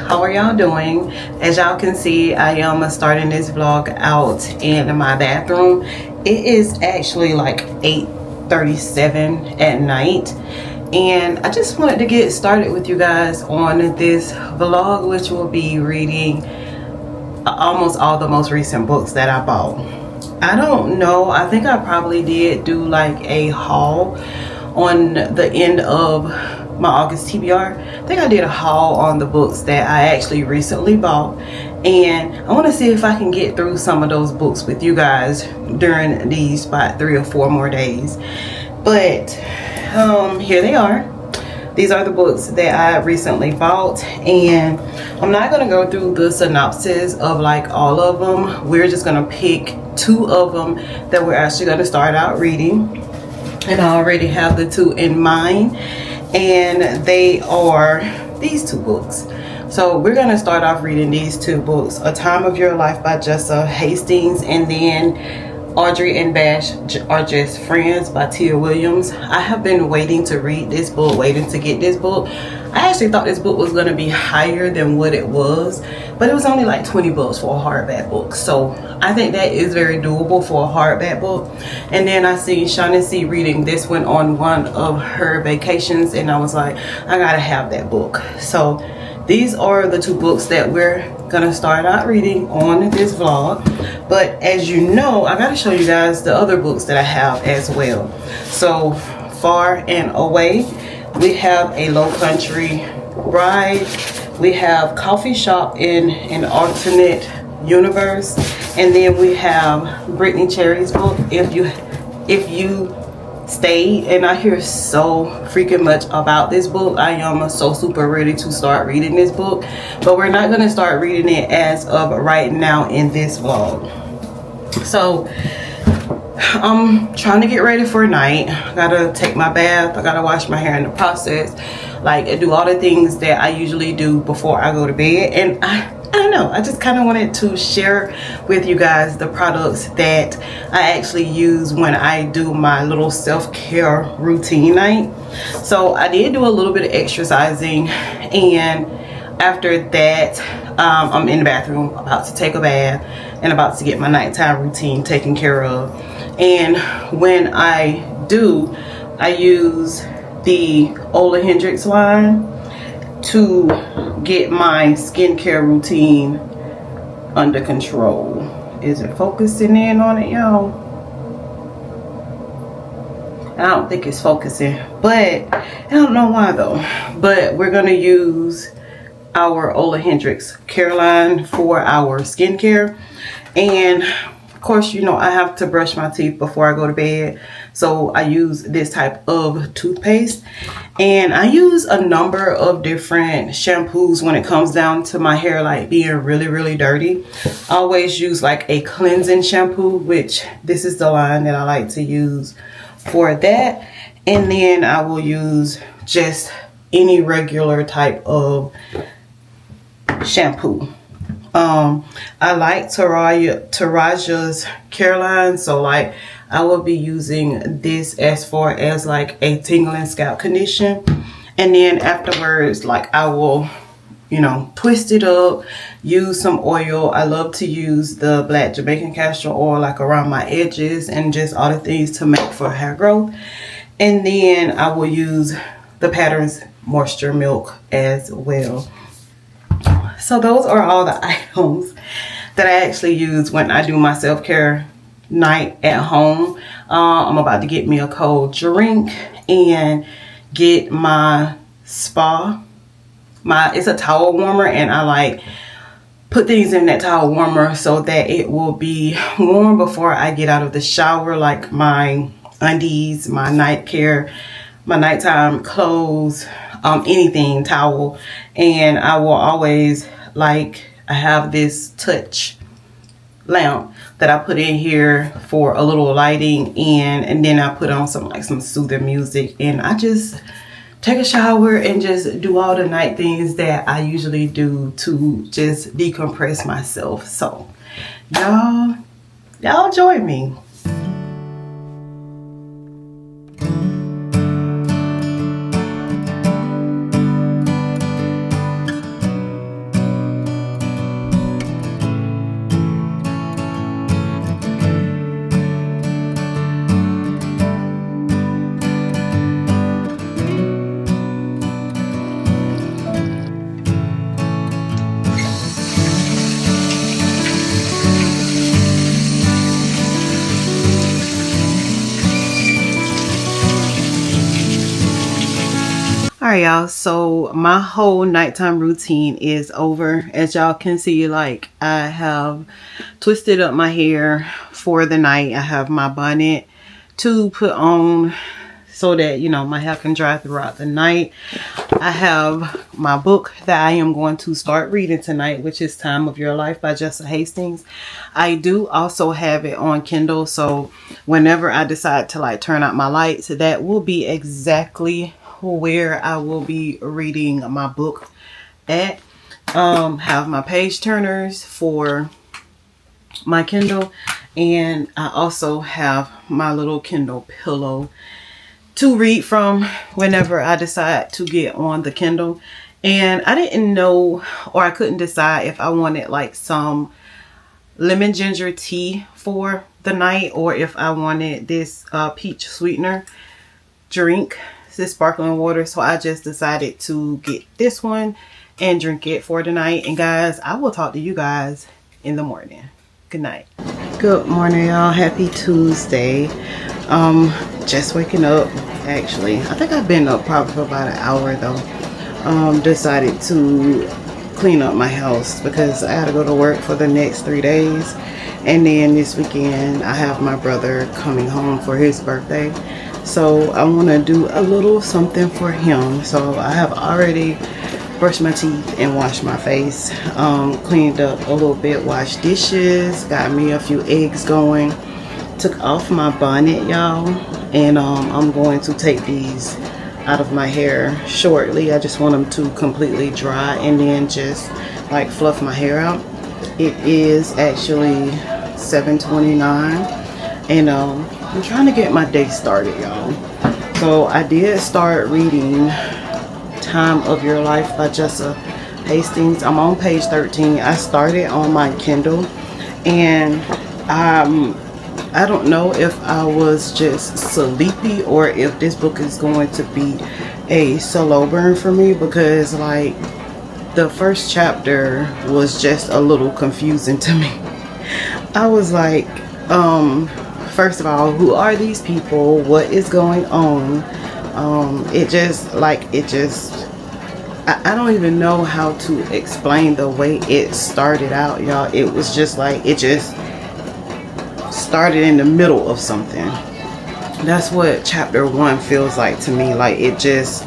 How are y'all doing? As y'all can see, I am starting this vlog out in my bathroom. It is actually like 8:37 at night, and I just wanted to get started with you guys on this vlog, which will be reading almost all the most recent books that I bought. I don't know, I think I probably did do like a haul on the end of my August TBR. I think I did a haul on the books that I actually recently bought, and I want to see if I can get through some of those books with you guys during these about 3 or 4 more days. But here they are. These are the books that I recently bought, and I'm not going to go through the synopsis of like all of them. We're just going to pick 2 of them that we're actually going to start out reading, and I already have the 2 in mind, and they are these 2 books. So we're going to start off reading these 2 books: A Time of Your Life by Jessa Hastings, and then Audrey and Bash Are Just Friends by Tia Williams. I have been waiting to read this book, waiting to get this book. I actually thought this book was going to be higher than what it was, but it was only like 20 bucks for a hardback book. So I think that is very doable for a hardback book. And then I see Shaughnessy reading this one on one of her vacations, and I was like, I gotta have that book. So these are the 2 books that we're gonna start out reading on this vlog. But as you know, I gotta show you guys the other books that I have as well. So Far and Away, we have A Low Country Bride, we have Coffee Shop in an Alternate Universe, and then we have Brittany Cherry's book, If You Stayed. And I hear so freaking much about this book. I am so super ready to start reading this book, but we're not going to start reading it as of right now in this vlog. So I'm trying to get ready for night. I gotta take my bath, I gotta wash my hair in the process, like do all the things that I usually do before I go to bed. And I don't know, I just kind of wanted to share with you guys the products that I actually use when I do my little self-care routine night. So I did do a little bit of exercising, and after that I'm in the bathroom about to take a bath and about to get my nighttime routine taken care of. And when I do, I use the Ole Hendricks line to get my skincare routine under control. Is it focusing in on it, y'all? I don't think it's focusing, but I don't know why though. But we're gonna use our Ole Hendricks care line for our skincare. And of course, you know, I have to brush my teeth before I go to bed, so I use this type of toothpaste. And I use a number of different shampoos when it comes down to my hair like being really dirty. I always use like a cleansing shampoo, which this is the line that I like to use for that. And then I will use just any regular type of shampoo. I like Taraja's care line, so like I will be using this as far as like a tingling scalp condition, and then afterwards like I will, you know, twist it up, use some oil. I love to use the black Jamaican castor oil like around my edges and just all the things to make for hair growth. And then I will use the Patterns Moisture Milk as well. So those are all the items that I actually use when I do my self-care night at home. I'm about to get me a cold drink and get my spa. It's a towel warmer, and I like put things in that towel warmer so that it will be warm before I get out of the shower, like my undies, my night care, my nighttime clothes, anything, towel. And I will always, like, I have this touch lamp that I put in here for a little lighting, and then I put on some soothing music, and I just take a shower and just do all the night things that I usually do to just decompress myself. So y'all join me. Alright, y'all, so my whole nighttime routine is over. As y'all can see, like, I have twisted up my hair for the night. I have my bonnet to put on so that, you know, my hair can dry throughout the night. I have my book that I am going to start reading tonight, which is Time of Your Life by Jessa Hastings. I do also have it on Kindle, so whenever I decide to, like, turn out my lights, that will be exactly where I will be reading my book at. Have my page turners for my Kindle, and I also have my little Kindle pillow to read from whenever I decide to get on the Kindle. And I didn't know, or I couldn't decide if I wanted like some lemon ginger tea for the night, or if I wanted this peach sweetener drink, this sparkling water. So I just decided to get this one and drink it for the night. And guys, I will talk to you guys in the morning. Good night. Good morning, y'all. Happy Tuesday. Just waking up. Actually, I think I've been up probably for about an hour though. Decided to clean up my house because I had to go to work for the next 3 days, and then this weekend I have my brother coming home for his birthday. So I want to do a little something for him. So I have already brushed my teeth and washed my face, cleaned up a little bit, washed dishes, got me a few eggs going, took off my bonnet, y'all, and I'm going to take these out of my hair shortly. I just want them to completely dry and then just like fluff my hair out. It is actually 7:29, and I'm trying to get my day started, y'all. So I did start reading Time of Your Life by Jessa Hastings. I'm on page 13. I started on my Kindle, and I don't know if I was just sleepy or if this book is going to be a slow burn for me, because like the first chapter was just a little confusing to me. I was like, first of all, who are these people? What is going on? I don't even know how to explain the way it started out, y'all. It was just like, it just started in the middle of something. That's what chapter 1 feels like to me. Like it just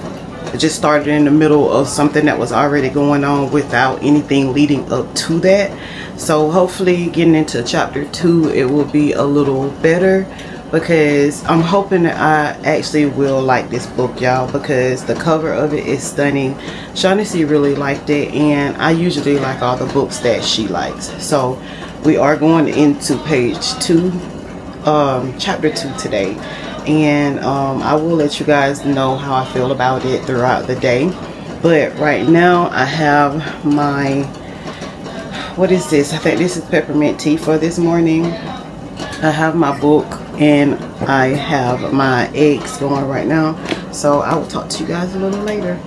started in the middle of something that was already going on without anything leading up to that. So hopefully getting into chapter 2, it will be a little better, because I'm hoping that I actually will like this book, y'all, because the cover of it is stunning. Shaughnessy really liked it, and I usually like all the books that she likes. So we are going into page 2, chapter 2 today, and I will let you guys know how I feel about it throughout the day. But right now I have my, what is this? I think this is peppermint tea for this morning. I have my book and I have my eggs going right now. So I will talk to you guys a little later.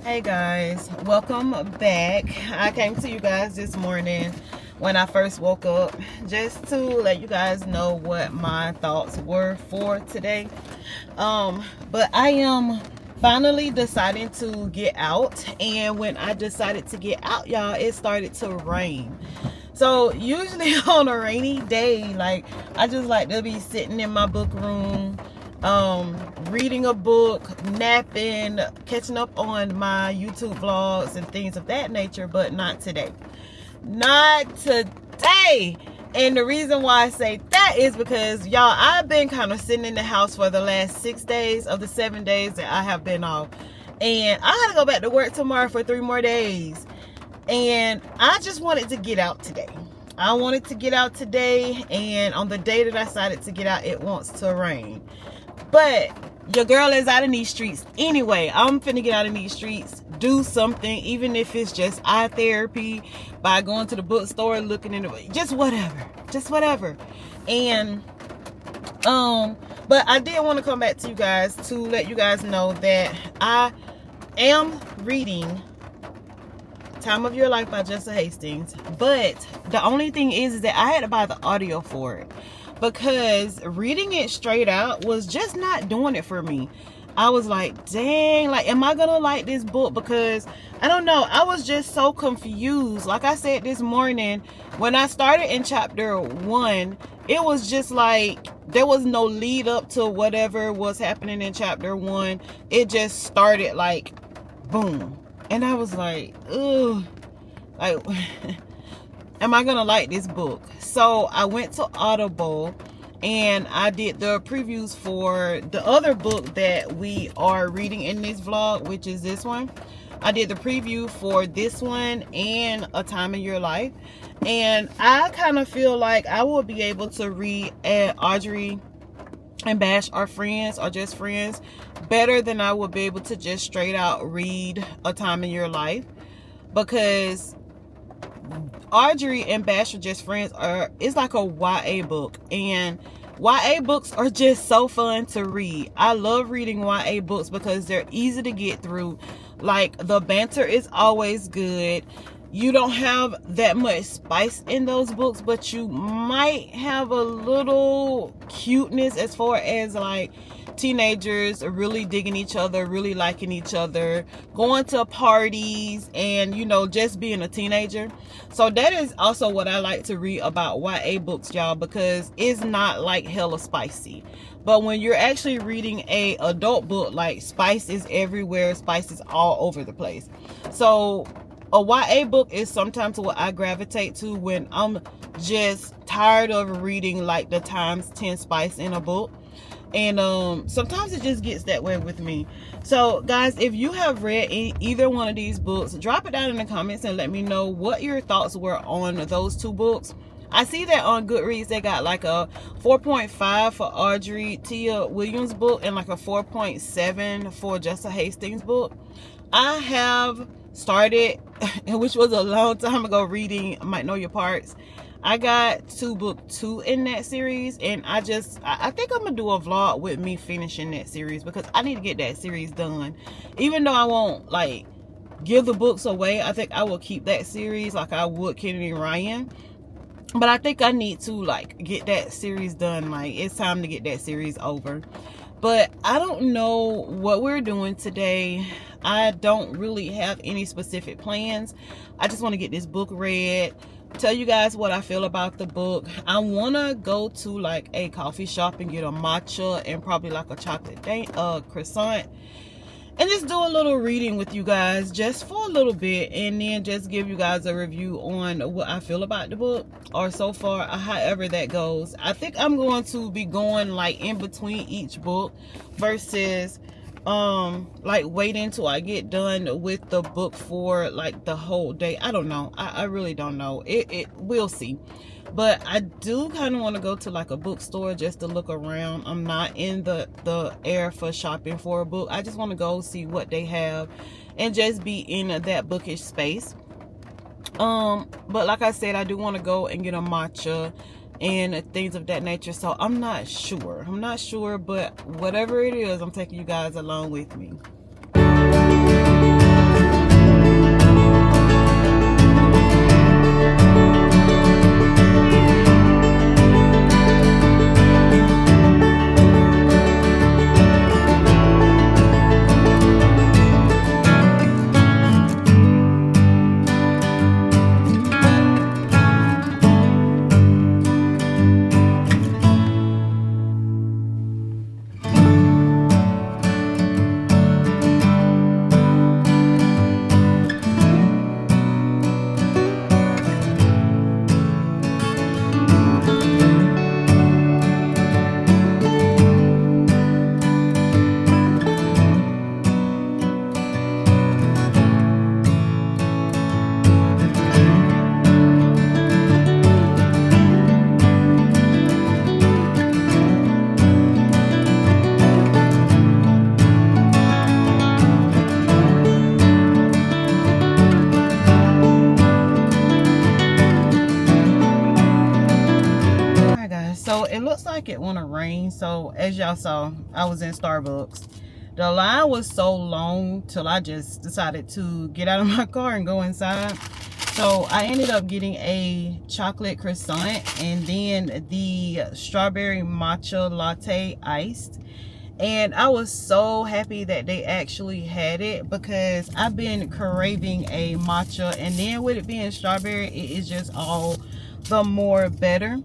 Hey guys, welcome back. I came to you guys this morning when I first woke up, just to let you guys know what my thoughts were for today. But I am finally deciding to get out, and when I decided to get out, y'all, it started to rain. So usually on a rainy day, like, I just like to be sitting in my book room, reading a book, napping, catching up on my YouTube vlogs and things of that nature, but not today. Not today. And the reason why I say that is because, y'all, I've been kind of sitting in the house for the last 6 days of the 7 days that I have been off. And I had to go back to work tomorrow for 3 more days. And I just wanted to get out today. I wanted to get out today. And on the day that I decided to get out, it wants to rain. But your girl is out in these streets anyway. I'm finna get out in these streets, do something, even if it's just eye therapy, by going to the bookstore, looking in the, just whatever. And but I did want to come back to you guys to let you guys know that I am reading Time of Your Life by Jessa Hastings. But the only thing is that I had to buy the audio for it, because reading it straight out was just not doing it for me. I was like, dang, like, am I gonna like this book? Because I don't know, I was just so confused. Like I said this morning, when I started in chapter 1, it was just like there was no lead up to whatever was happening in chapter 1. It just started like boom, and I was like, ugh, like am I gonna like this book? So I went to Audible and I did the previews for the other book that we are reading in this vlog, which is this one. I did the preview for this one and A Time in Your Life. And I kind of feel like I will be able to read Audrey and Bash Are Friends, or Just Friends, better than I would be able to just straight out read A Time in Your Life. Because Audrey and Bash Are Just Friends it's like a YA book, and YA books are just so fun to read. I love reading YA books because they're easy to get through. Like, the banter is always good. You don't have that much spice in those books, but you might have a little cuteness as far as like teenagers really digging each other, really liking each other, going to parties, and, you know, just being a teenager. So that is also what I like to read about YA books, y'all, because it's not like hella spicy. But when you're actually reading a adult book, like, spice is everywhere, spice is all over the place. So a YA book is sometimes what I gravitate to when I'm just tired of reading like the times 10 spice in a book. And sometimes it just gets that way with me. So guys, if you have read either one of these books, drop it down in the comments and let me know what your thoughts were on those 2 books. I see that on Goodreads they got like a 4.5 for Audrey Tia Williams book and like a 4.7 for Jessa Hastings book. I have started, which was a long time ago, reading Might Know Your Parts. I got to book 2 in that series, and I think I'm gonna do a vlog with me finishing that series, because I need to get that series done. Even though I won't like give the books away, I think I will keep that series like I would Kennedy Ryan. But I think I need to like get that series done. Like, it's time to get that series over. But I don't know what we're doing today. I don't really have any specific plans. I just want to get this book read, tell you guys what I feel about the book. I want to go to like a coffee shop and get a matcha and probably like a chocolate croissant, and just do a little reading with you guys just for a little bit, and then just give you guys a review on what I feel about the book, or so far, however that goes. I think I'm going to be going like in between each book versus like waiting till I get done with the book for like the whole day. I don't know. I really don't know. We'll see. But I do kind of want to go to like a bookstore just to look around. I'm not in the air for shopping for a book. I just want to go see what they have and just be in that bookish space. But like I said, I do want to go and get a matcha and things of that nature. So I'm not sure, but whatever it is, I'm taking you guys along with me. So it looks like it want to rain. So as y'all saw, I was in Starbucks. The line was so long till I just decided to get out of my car and go inside. So I ended up getting a chocolate croissant and then the strawberry matcha latte iced. And I was so happy that they actually had it, because I've been craving a matcha, and then with it being strawberry, it is just all the more better.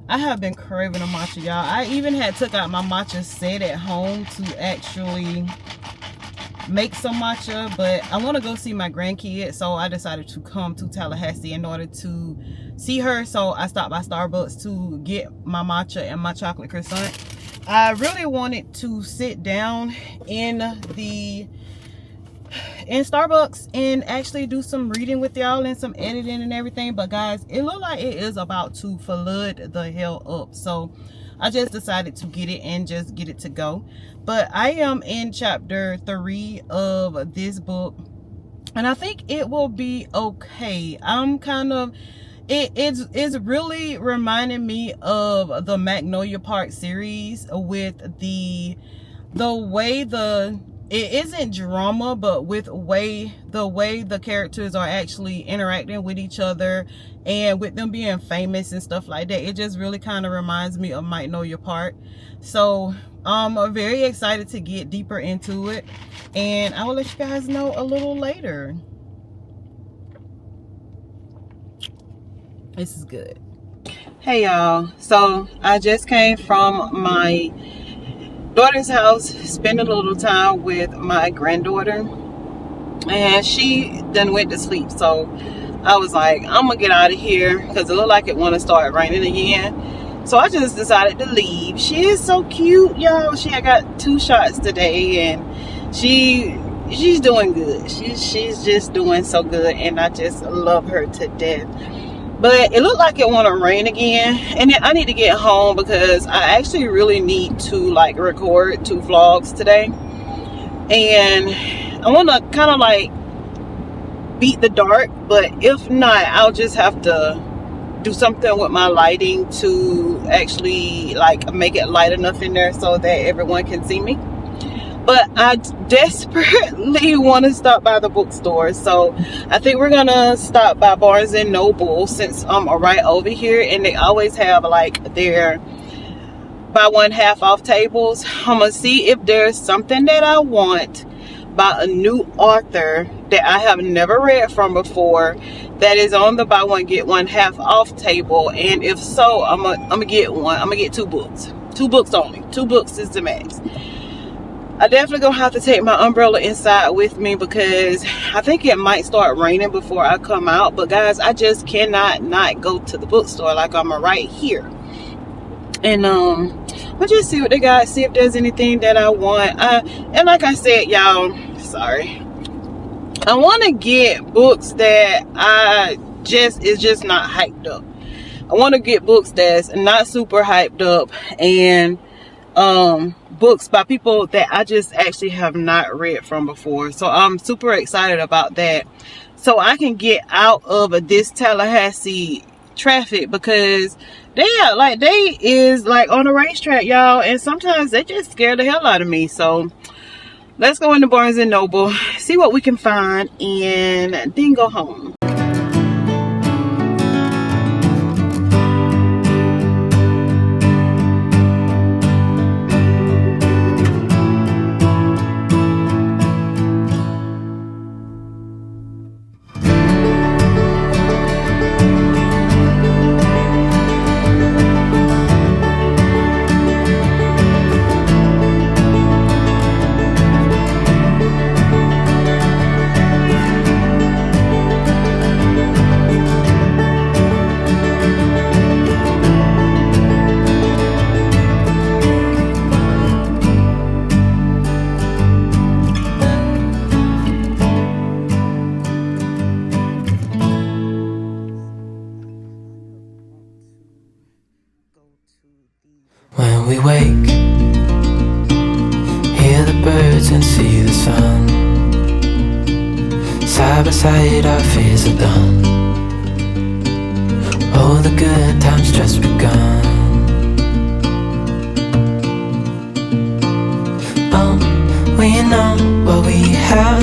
I have been craving a matcha, y'all. I even had took out my matcha set at home to actually make some matcha, but I want to go see my grandkid, so I decided to come to Tallahassee in order to see her. So I stopped by Starbucks to get my matcha and my chocolate croissant. I really wanted to sit down in Starbucks and actually do some reading with y'all and some editing and everything, but guys, it looked like it is about to flood the hell up, so I just decided to get it and just get it to go. But I am in chapter 3 of this book, and I think it will be okay. I'm kind of, it's really reminding me of the Magnolia Park series, with the way it isn't drama, but with the way the characters are actually interacting with each other, and with them being famous and stuff like that. It just really kind of reminds me of Magnolia Park. So I'm very excited to get deeper into it, and I will let you guys know a little later. This is good. Hey y'all, so I just came from my daughter's house, spend a little time with my granddaughter, and she done went to sleep. So I was like, I'm gonna get out of here because it looked like it want to start raining again. So I just decided to leave. She is so cute, y'all. She had got 2 shots today, and she's doing good. She's just doing so good, and I just love her to death. But it looked like it want to rain again, and then I need to get home because I actually really need to like record 2 vlogs today, and I want to kind of like beat the dark. But if not, I'll just have to do something with my lighting to actually like make it light enough in there so that everyone can see me. But I desperately want to stop by the bookstore, so I think we're gonna stop by Barnes and Noble, since I'm right over here, and they always have like their buy one half off tables. I'm gonna see if there's something that I want by a new author that I have never read from before that is on the buy one get one half off table, and if so, I'm gonna get one. I'm gonna get 2 books. 2 books only. 2 books is the max. I definitely gonna have to take my umbrella inside with me because I think it might start raining before I come out. But guys, I just cannot not go to the bookstore. Like, I'm right here, and I'll just see what they got, see if there's anything that I want. And like I said, y'all, sorry, I want to get books that is just not hyped up. I want to get books that's not super hyped up, and books by people that I just actually have not read from before. So I'm super excited about that, so I can get out of this Tallahassee traffic, because they is like on a racetrack, y'all, and sometimes they just scare the hell out of me. So let's go into Barnes and Noble, see what we can find, and then go home. When we wake, hear the birds and see the sun. Side by side our fears are done. Oh, the good times just begun.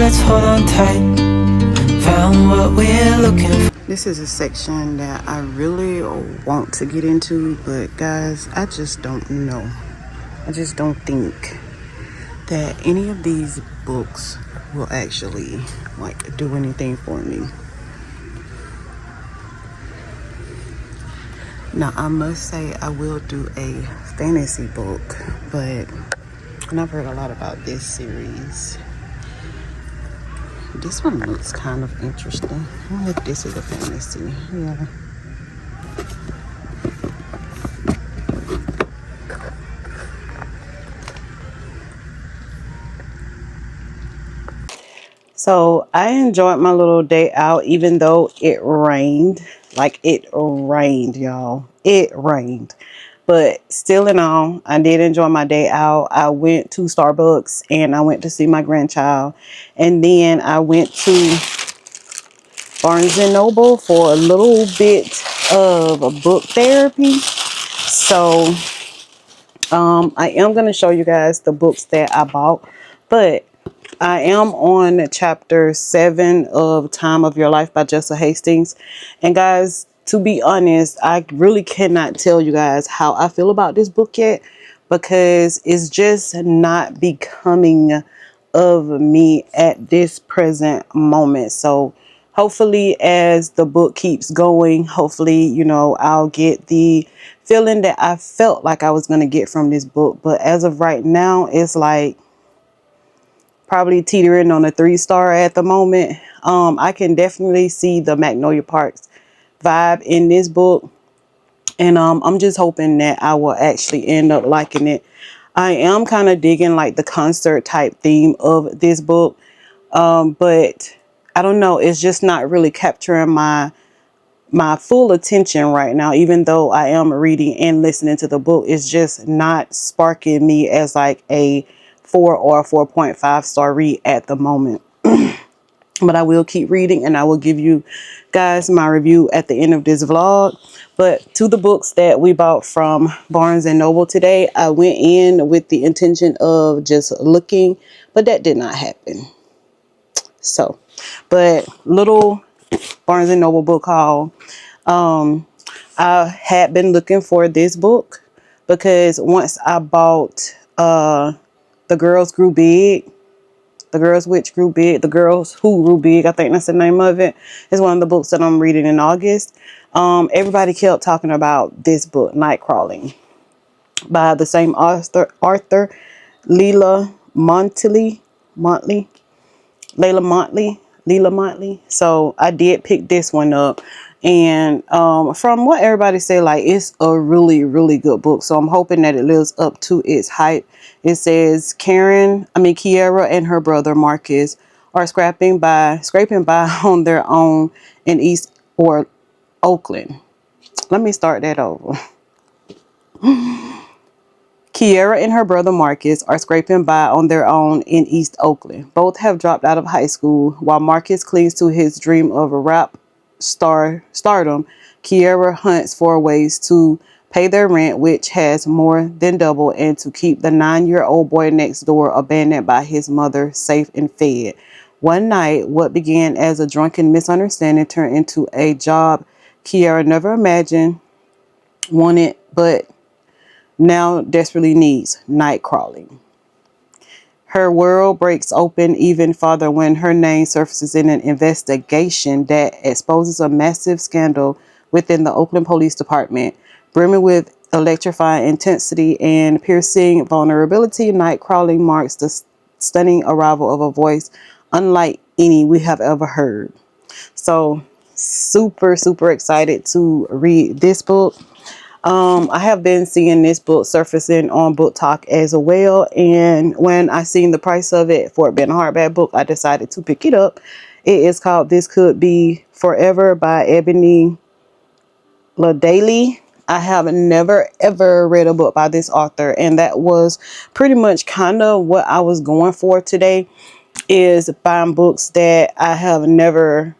let's hold on tight. Found what we're looking for. This is a section that I really want to get into, but guys, I just don't know. I just don't think that any of these books will actually like do anything for me. Now, I must say I will do a fantasy book, but and I've heard a lot about this series. This one looks kind of interesting. I wonder if this is a fantasy. Yeah. So I enjoyed my little day out, even though it rained. Like, it rained, y'all. It rained. But still in all, I did enjoy my day out. I went to Starbucks and I went to see my grandchild. And then I went to Barnes and Noble for a little bit of a book therapy. So I am going to show you guys the books that I bought. But I am on chapter 7 of Time of Your Life by Jessa Hastings. And guys, to be honest, I really cannot tell you guys how I feel about this book yet, because it's just not becoming of me at this present moment. So hopefully as the book keeps going, hopefully, you know, I'll get the feeling that I felt like I was going to get from this book. But as of right now, it's like probably teetering on a 3-star at the moment. I can definitely see the Magnolia Parks vibe in this book. And I'm just hoping that I will actually end up liking it. I am kind of digging like the concert type theme of this book. But I don't know. It's just not really capturing my full attention right now. Even though I am reading and listening to the book, it's just not sparking me as like a 4 or 4.5 star read at the moment. But I will keep reading and I will give you guys my review at the end of this vlog. But to the books that we bought from Barnes and Noble today, I went in with the intention of just looking, but that did not happen. So, but little Barnes and Noble book haul. I had been looking for this book because once I bought The Girls Grew Big, The Girls Which Grew Big, The Girls Who Grew Big, I think that's the name of it. It's one of the books that I'm reading in August. Everybody kept talking about this book, Night Crawling, by the same author, Leila Motley. So I did pick this one up. And from what everybody say, like, it's a really, really good book. So I'm hoping that it lives up to its hype. It says Kiara and her brother Marcus are scraping by on their own in East or Oakland. Let me start that over. Kiara and her brother Marcus are scraping by on their own in East Oakland. Both have dropped out of high school. While Marcus clings to his dream of a rap stardom, Kiara hunts for ways to pay their rent, which has more than doubled, and to keep the 9-year-old boy next door abandoned by his mother safe and fed. One night, what began as a drunken misunderstanding turned into a job Kiara never imagined, wanted, but now desperately needs: night crawling. Her world breaks open even farther when her name surfaces in an investigation that exposes a massive scandal within the Oakland Police Department. Brimming with electrifying intensity and piercing vulnerability, Night Crawling marks the stunning arrival of a voice unlike any we have ever heard. So super, super excited to read this book. I have been seeing this book surfacing on Book Talk as well, and when I seen the price of it for it being a hardback book, I decided to pick it up. It is called This Could Be Forever by Ebony LaDaily. I have never ever read a book by this author, and that was pretty much kind of what I was going for today, is buying books that I have never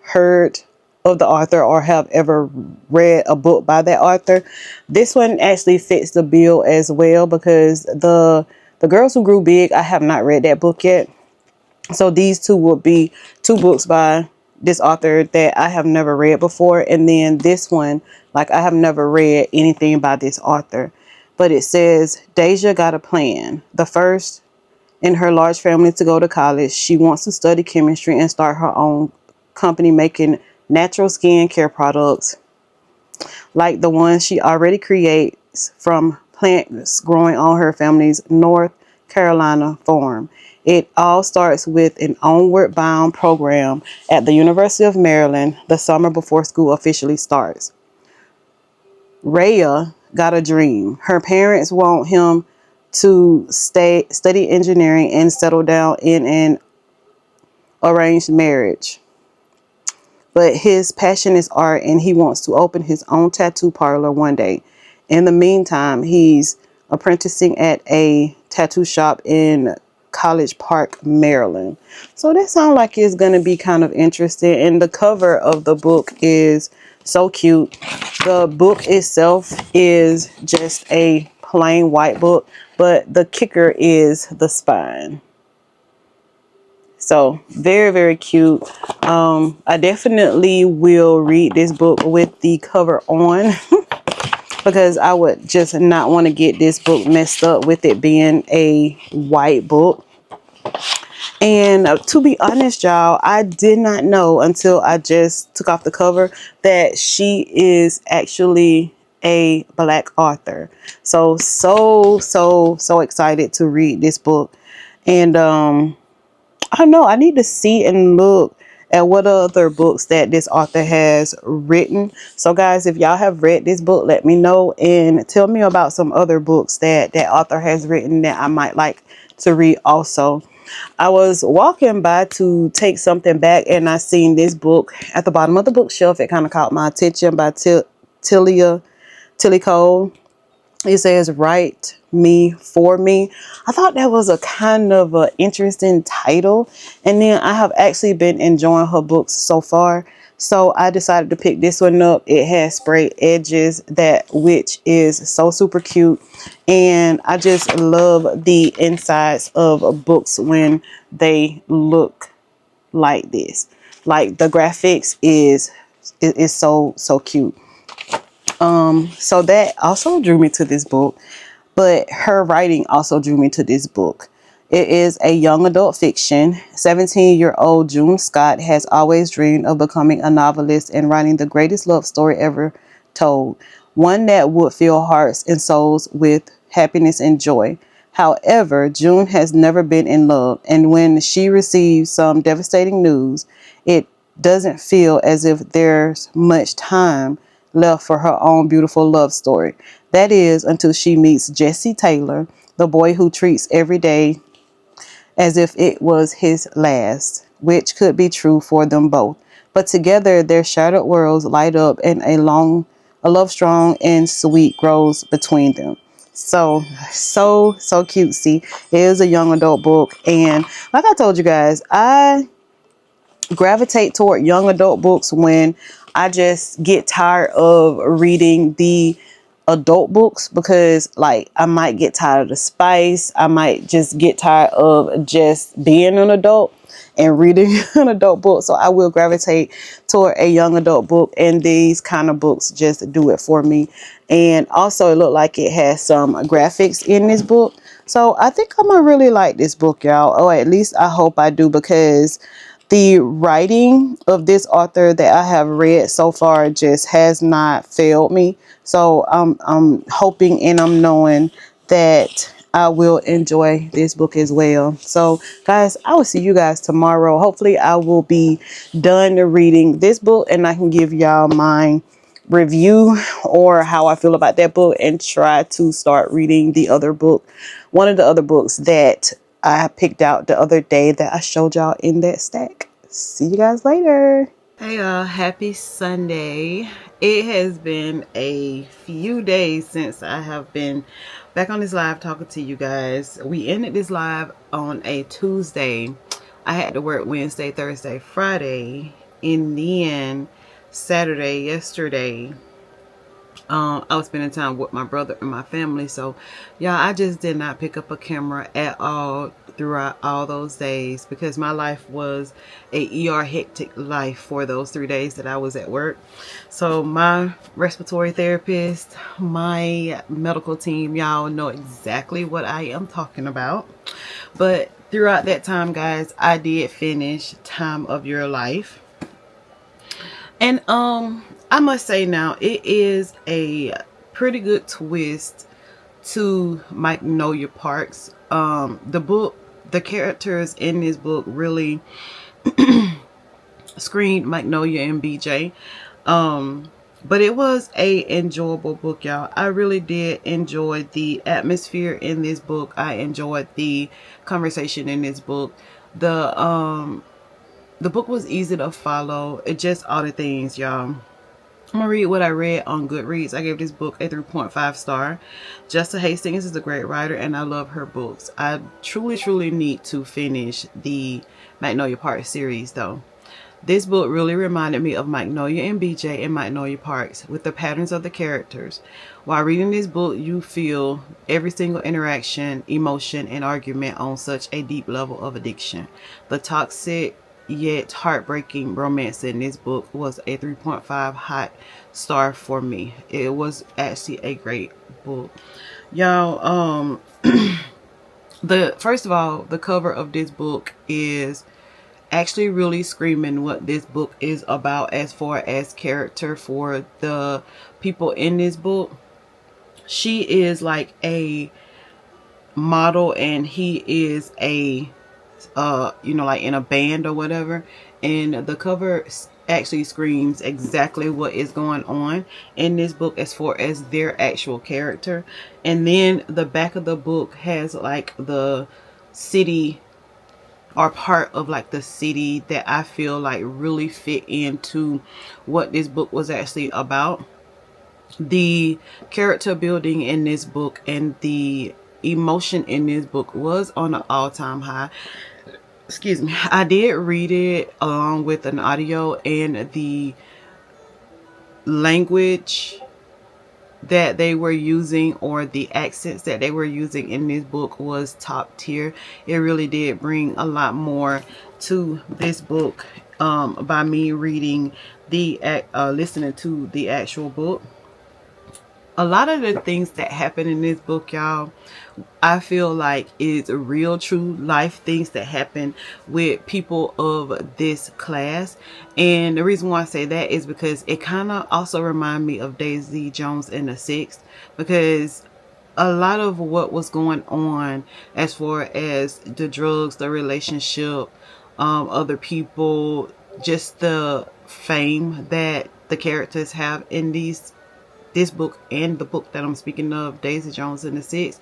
heard of the author or have ever read a book by that author. This one actually fits the bill as well, because the Girls Who Grew Big, I have not read that book yet. So these two will be two books by this author that I have never read before. And then this one, like, I have never read anything by this author. But it says, Deja got a plan. The first in her large family to go to college. She wants to study chemistry and start her own company making natural skin care products like the ones she already creates from plants growing on her family's North Carolina farm. It all starts with an onward bound program at the University of Maryland the summer before school officially starts. Rhea got a dream. Her parents want him to study engineering and settle down in an arranged marriage. But his passion is art and he wants to open his own tattoo parlor one day. In the meantime, he's apprenticing at a tattoo shop in College Park, Maryland. So that sounds like it's going to be kind of interesting. And the cover of the book is so cute. The book itself is just a plain white book, but the kicker is the spine. So very, very cute. I definitely will read this book with the cover on because I would just not want to get this book messed up with it being a white book. And to be honest, y'all, I did not know until I just took off the cover that she is actually a Black author. So excited to read this book. And I don't know. I need to see and look at what other books that this author has written. So guys, if y'all have read this book, let me know and tell me about some other books that that author has written that I might like to read also. I was walking by to take something back and I seen this book at the bottom of the bookshelf. It kind of caught my attention by Tilly Cole. It says, Write Me For Me. I thought that was a kind of a interesting title. And then I have actually been enjoying her books so far. So I decided to pick this one up. It has sprayed edges, which is so super cute. And I just love the insides of books when they look like this. Like the graphics is so cute. So that also drew me to this book, but her writing also drew me to this book. It is a young adult fiction. 17-year-old June Scott has always dreamed of becoming a novelist and writing the greatest love story ever told, one that would fill hearts and souls with happiness and joy. However, June has never been in love, and when she receives some devastating news, it doesn't feel as if there's much time left for her own beautiful love story. That is until she meets Jesse Taylor, the boy who treats every day as if it was his last, which could be true for them both. But together their shattered worlds light up and a love strong and sweet grows between them. So cutesy. It is a young adult book, and like I told you guys, I gravitate toward young adult books when I just get tired of reading the adult books, because like I might get tired of the spice. I might just get tired of just being an adult and reading an adult book. So I will gravitate toward a young adult book, and these kind of books just do it for me. And also it looked like it has some graphics in this book. So I think I'm gonna really like this book, y'all. Or at least I hope I do, because the writing of this author that I have read so far just has not failed me. So I'm hoping and I'm knowing that I will enjoy this book as well. So guys, I will see you guys tomorrow. Hopefully I will be done reading this book and I can give y'all my review or how I feel about that book, and try to start reading the other book, one of the other books that I picked out the other day that I showed y'all in that stack. See you guys later. Hey y'all, happy Sunday. It has been a few days since I have been back on this live talking to you guys. We ended this live on a Tuesday. I had to work Wednesday, Thursday, Friday, and then Saturday, yesterday, I was spending time with my brother and my family. So y'all, I just did not pick up a camera at all throughout all those days, because my life was a ER hectic life for those 3 days that I was at work. So my respiratory therapist, my medical team, y'all know exactly what I am talking about. But throughout that time, guys, I did finish Time of Your Life. And I must say now, it is a pretty good twist to Magnolia Parks. The characters in this book really screamed Magnolia and BJ. But it was a enjoyable book, y'all. I really did enjoy the atmosphere in this book. I enjoyed the conversation in this book. The book was easy to follow. It just all the things, y'all. I'm gonna read what I read on Goodreads. I gave this book a 3.5 star. Jessa Hastings is a great writer, and I love her books. I truly need to finish the Magnolia Park series, though. This book really reminded me of Magnolia and BJ and Magnolia Parks with the patterns of the characters. While reading this book, you feel every single interaction, emotion, and argument on such a deep level of addiction. The toxic yet heartbreaking romance in this book was a 3.5 hot star for me. It was actually a great book, y'all. First of all, the cover of this book is actually really screaming what this book is about as far as character for the people in this book. She is like a model and he is a like in a band or whatever, and the cover actually screams exactly what is going on in this book as far as their actual character. And then the back of the book has like the city, or part of like the city, that I feel like really fit into what this book was actually about. The character building in this book and the emotion in this book was on an all-time high. Excuse me. I did read it along with an audio, and the language that they were using, or the accents that they were using in this book, was top tier. It really did bring a lot more to this book by me reading listening to the actual book. A lot of the things that happen in this book, y'all, I feel like is real, true life things that happen with people of this class. And the reason why I say that is because it kind of also reminds me of Daisy Jones and the Six, because a lot of what was going on as far as the drugs, the relationship, other people, just the fame that the characters have in this book and the book that I'm speaking of, Daisy Jones and the Six,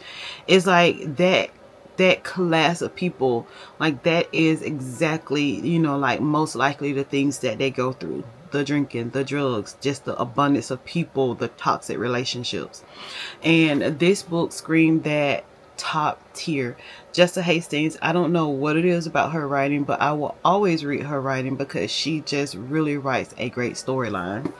is like that class of people, like that is exactly, like most likely the things that they go through: the drinking, the drugs, just the abundance of people, the toxic relationships. And this book screamed that top tier. Jessa Hastings, I don't know what it is about her writing, but I will always read her writing because she just really writes a great storyline.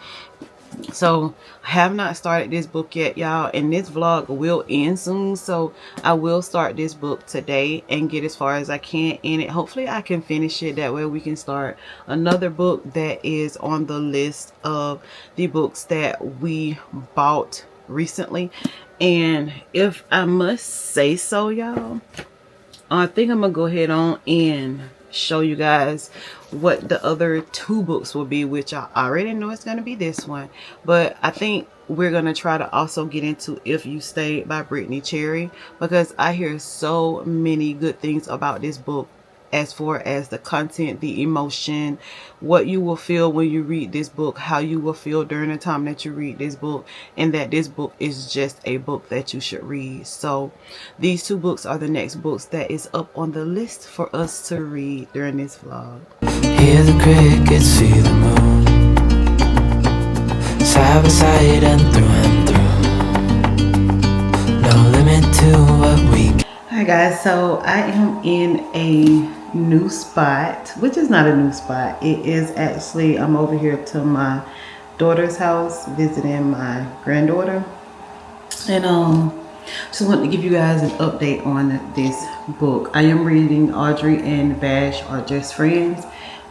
So I have not started this book yet, y'all, and this vlog will end soon, so I will start this book today and get as far as I can in it. Hopefully I can finish it, that way we can start another book that is on the list of the books that we bought recently. And if I must say so, y'all, I think I'm gonna go ahead on and show you guys what the other two books will be, which I already know it's going to be this one, but I think we're going to try to also get into If You Stayed by Brittany Cherry, because I hear so many good things about this book as far as the content, the emotion, what you will feel when you read this book, how you will feel during the time that you read this book, and that this book is just a book that you should read. So these two books are the next books that is up on the list for us to read during this vlog. Hear the crickets, see the moon, side by side and through. No limit to what we. Hi guys, so I am in a new spot, which is not a new spot. It is actually, I'm over here to my daughter's house visiting my granddaughter, and just wanted to give you guys an update on this book. I am reading Audrey and Bash Are Just Friends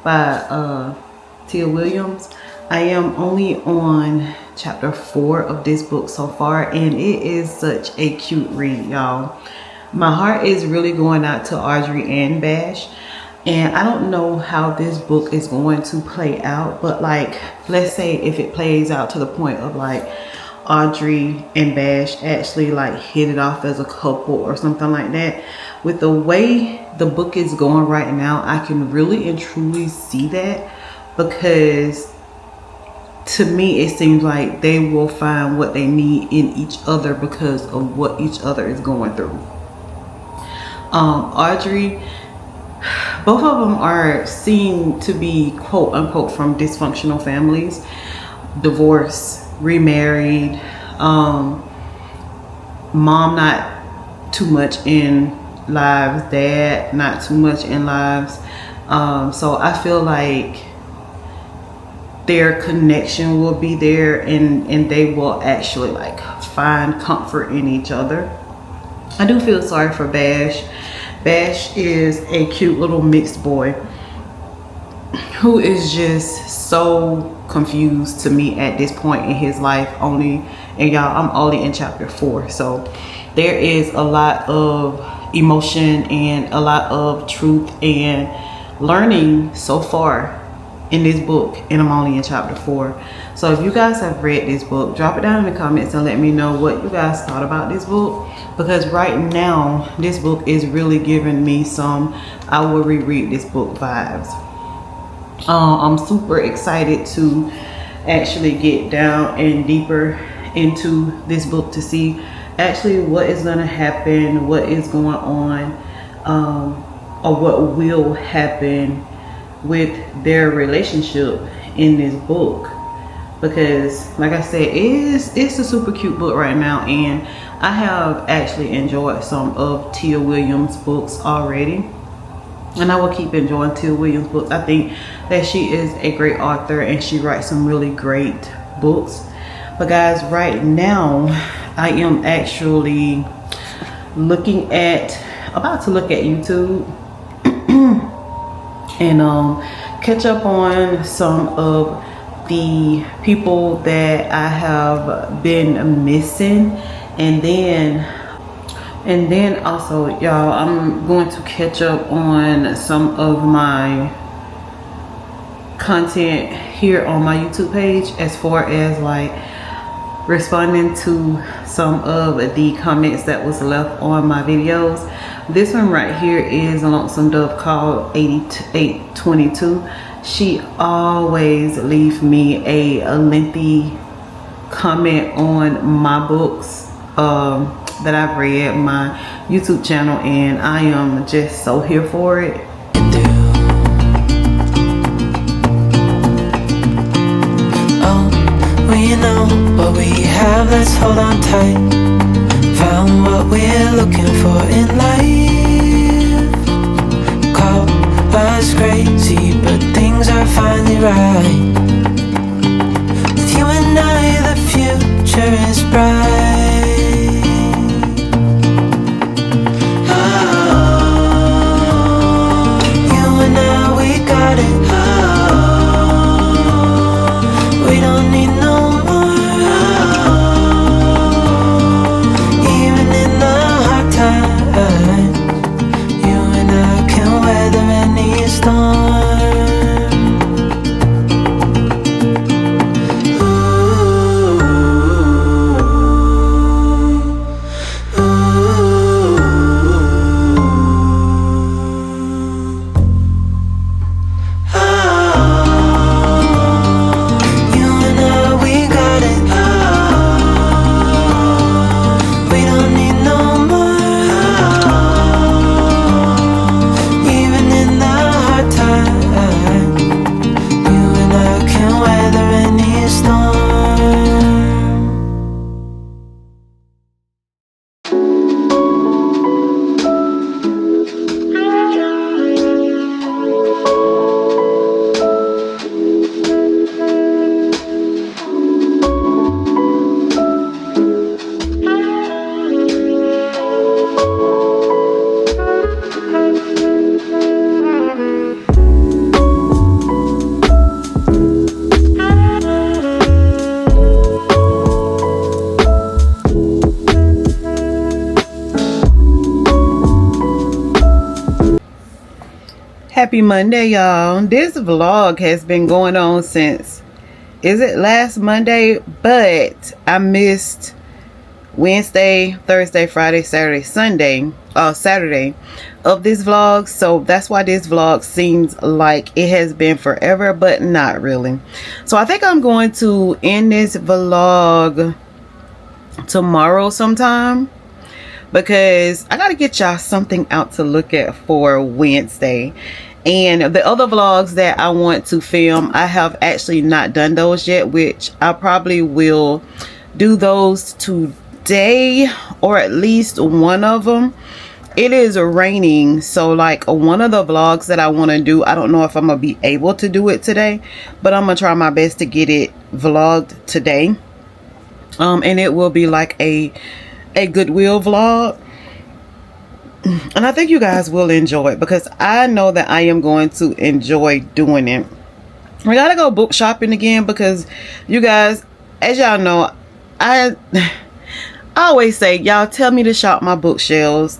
by Tia Williams. I am only on chapter 4 of this book so far, and it is such a cute read, y'all. My heart is really going out to Audrey and Bash, and I don't know how this book is going to play out, but like, let's say if it plays out to the point of like Audrey and Bash actually like hit it off as a couple or something like that. With the way the book is going right now, I can really and truly see that, because to me it seems like they will find what they need in each other because of what each other is going through. Audrey, both of them are seen to be quote unquote from dysfunctional families, divorced, remarried, mom not too much in lives, dad not too much in lives. So I feel like their connection will be there, and they will actually like find comfort in each other. I do feel sorry for Bash. Bash is a cute little mixed boy who is just so confused to me at this point in his life. And y'all, I'm only in chapter 4, so there is a lot of emotion and a lot of truth and learning so far in this book, and I'm only in chapter 4. So if you guys have read this book, drop it down in the comments and let me know what you guys thought about this book, because right now this book is really giving me some I will reread this book vibes. I'm super excited to actually get down and deeper into this book to see actually what is going to happen, what is going on, or what will happen with their relationship in this book. Because like I said, it's a super cute book right now, and I have actually enjoyed some of Tia Williams' books already, and I will keep enjoying Tia Williams' books. I think that she is a great author and she writes some really great books. But guys, right now I am actually about to look at YouTube and catch up on some of the people that I have been missing, and then also, y'all, I'm going to catch up on some of my content here on my YouTube page, as far as like responding to some of the comments that was left on my videos. This one right here is a lonesome dove called 8822. She always leaves me a lengthy comment on my books that I've read, my YouTube channel, and I am just so here for it. Oh, we know what we have, let's hold on tight. Found what we're looking for in life. Call us crazy, but things are finally right. With you and I, the future is bright. Happy Monday, y'all. This vlog has been going on since, is it last Monday? But I missed Wednesday, Thursday, Friday, Saturday, Sunday, Saturday of this vlog. So that's why this vlog seems like it has been forever, but not really. So I think I'm going to end this vlog tomorrow sometime, because I gotta get y'all something out to look at for Wednesday. And the other vlogs that I want to film, I have actually not done those yet, which I probably will do those today, or at least one of them. It is raining, so like one of the vlogs that I want to do, I don't know if I'm gonna be able to do it today, but I'm gonna try my best to get it vlogged today. And it will be like a Goodwill vlog, and I think you guys will enjoy it, because I know that I am going to enjoy doing it. We gotta go book shopping again, because you guys, as y'all know, I always say, y'all tell me to shop my bookshelves,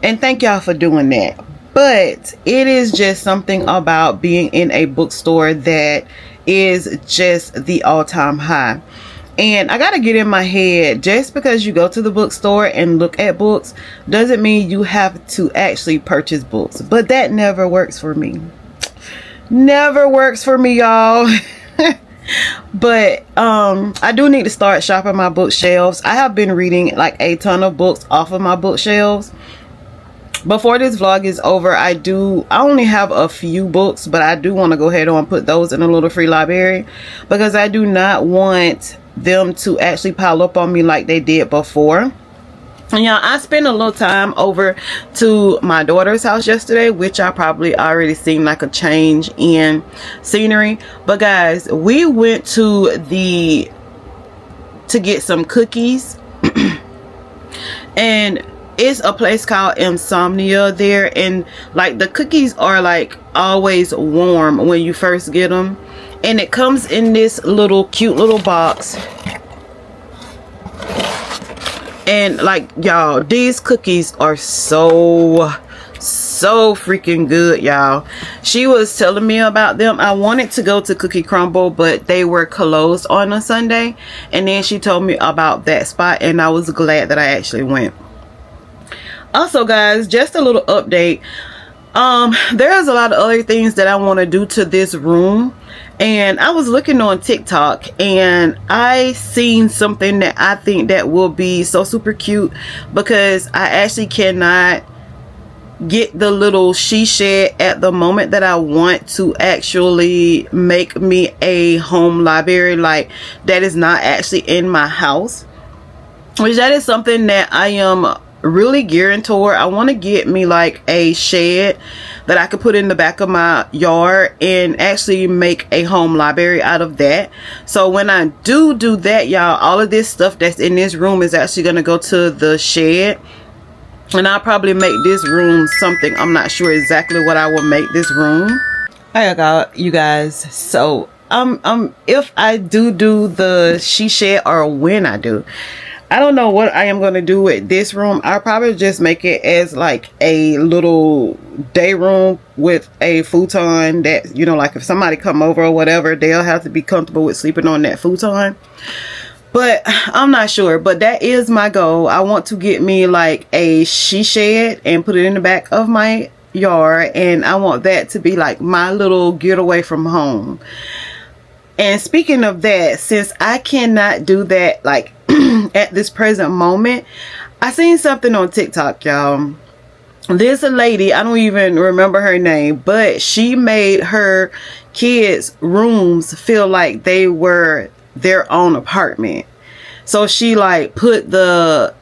and thank y'all for doing that. But it is just something about being in a bookstore that is just the all-time high. And I gotta get in my head, just because you go to the bookstore and look at books doesn't mean you have to actually purchase books. But that never works for me. Never works for me, y'all. But I do need to start shopping my bookshelves. I have been reading like a ton of books off of my bookshelves. Before this vlog is over, I only have a few books, but I do want to go ahead and put those in a little free library, because I do not want them to actually pile up on me like they did before. And y'all, I spent a little time over to my daughter's house yesterday, which I probably already seen like a change in scenery. But guys, we went to get some cookies and it's a place called Insomnia there, and like the cookies are like always warm when you first get them, and it comes in this little cute little box. And like, y'all, these cookies are so freaking good, y'all. She was telling me about them. I wanted to go to Cookie Crumble, but they were closed on a Sunday, and then she told me about that spot, and I was glad that I actually went. Also, guys, just a little update. There's a lot of other things that I want to do to this room, and I was looking on TikTok and I seen something that I think that will be so super cute, because I actually cannot get the little she shed at the moment that I want to actually make me a home library, like that is not actually in my house, which that is something that I am really gearing toward. I want to get me like a shed that I could put in the back of my yard and actually make a home library out of that. So when I do that, y'all, all of this stuff that's in this room is actually going to go to the shed, and I'll probably make this room something. I'm not sure exactly what I will make this room. Hey, you guys, so if I do the she shed, or when I do, I don't know what I am going to do with this room. I'll probably just make it as like a little day room with a futon that, you know, like if somebody come over or whatever, they'll have to be comfortable with sleeping on that futon. But I'm not sure, but that is my goal. I want to get me like a she shed and put it in the back of my yard, and I want that to be like my little getaway from home. And speaking of that, since I cannot do that like at this present moment, I seen something on TikTok, y'all. This lady, I don't even remember her name, but she made her kids' rooms feel like they were their own apartment. So she like put the,